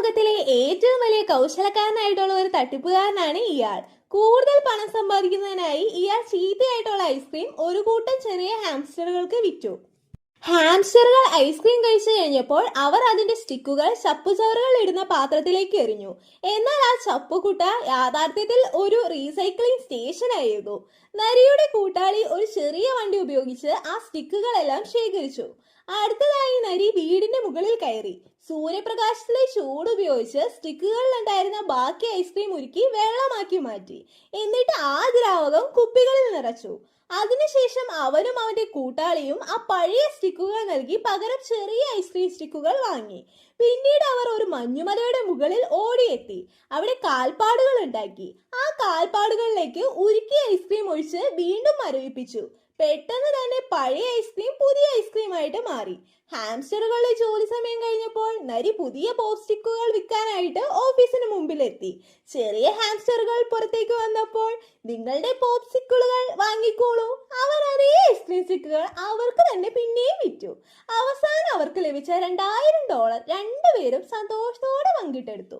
ലോകത്തിലെ ഏറ്റവും വലിയ കൗശലക്കാരനായിട്ടുള്ള ഒരു തട്ടിപ്പുകാരനാണ് ഇയാൾ. കൂടുതൽ പണം സമ്പാദിക്കുന്നതിനായി ഇയാൾ ചീത്തയായിട്ടുള്ള ഐസ്ക്രീം ഒരു കൂട്ടം ചെറിയ ഹാംസ്റ്ററുകൾക്ക് വിറ്റു. ഹാംസ്റ്ററുകൾ ഐസ്ക്രീം കഴിച്ചു കഴിഞ്ഞപ്പോൾ അവർ അതിന്റെ സ്റ്റിക്കുകൾ ചപ്പുചവറുകൾ ഇടുന്ന പാത്രത്തിലേക്ക് എറിഞ്ഞു. എന്നാൽ ആ ചപ്പുകുട്ട യാഥാർത്ഥ്യത്തിൽ ഒരു റീസൈക്ലിംഗ് സ്റ്റേഷൻ ആയിരുന്നു. നരിയുടെ കൂട്ടാളി ഒരു ചെറിയ വണ്ടി ഉപയോഗിച്ച് ആ സ്റ്റിക്കുകളെല്ലാം ശേഖരിച്ചു. അടുത്തതായി നരി വീടിന്റെ മുകളിൽ കയറി. സൂര്യപ്രകാശത്തിലെ ചൂട് ഉപയോഗിച്ച് സ്റ്റിക്കുകളിലുണ്ടായിരുന്ന ബാക്കി ഐസ്ക്രീം ഉരുക്കി വെള്ളമാക്കി മാറ്റി. എന്നിട്ട് ആ ദ്രാവകം കുപ്പികളിൽ നിറച്ചു. അതിനുശേഷം അവനും അവന്റെ കൂട്ടാളിയും ആ പഴയ സ്റ്റിക്കുകൾ നൽകി പകരം ചെറിയ ഐസ്ക്രീം സ്റ്റിക്കുകൾ വാങ്ങി. പിന്നീട് അവർ ഒരു മഞ്ഞുമലയുടെ മുകളിൽ ഓടിയെത്തി. അവിടെ കാൽപ്പാടുകൾ ഉണ്ടാക്കി. ആ കാൽപ്പാടുകളിലേക്ക് ഉരുക്കിയ ഐസ്ക്രീം ഒഴിച്ച് വീണ്ടും മരവിപ്പിച്ചു. പെട്ടെന്ന് തന്നെ പഴയ ഐസ്ക്രീം പുതിയ ഐസ്ക്രീം ആയിട്ട് മാറി. ഹാംസ്റ്ററുകളുടെ ജോലി സമയം കഴിഞ്ഞപ്പോൾ നരി പുതിയ പോപ്പ് സ്റ്റിക്കുകൾ വിൽക്കാനായിട്ട് ഓഫീസിന് മുമ്പിലെത്തി. ചെറിയ ഹാംസ്റ്ററുകൾ പുറത്തേക്ക് വന്നപ്പോൾ നിങ്ങളുടെ പോപ്പ് സ്റ്റിക്കുകൾ വാങ്ങിക്കോളൂ. അവർ അതേ ഐസ്ക്രീം സ്റ്റിക്കുകൾ അവർക്ക് തന്നെ പിന്നെയും വിറ്റു. അവസാനം അവർക്ക് ലഭിച്ച $2000 രണ്ടുപേരും സന്തോഷത്തോടെ പങ്കിട്ടെടുത്തു.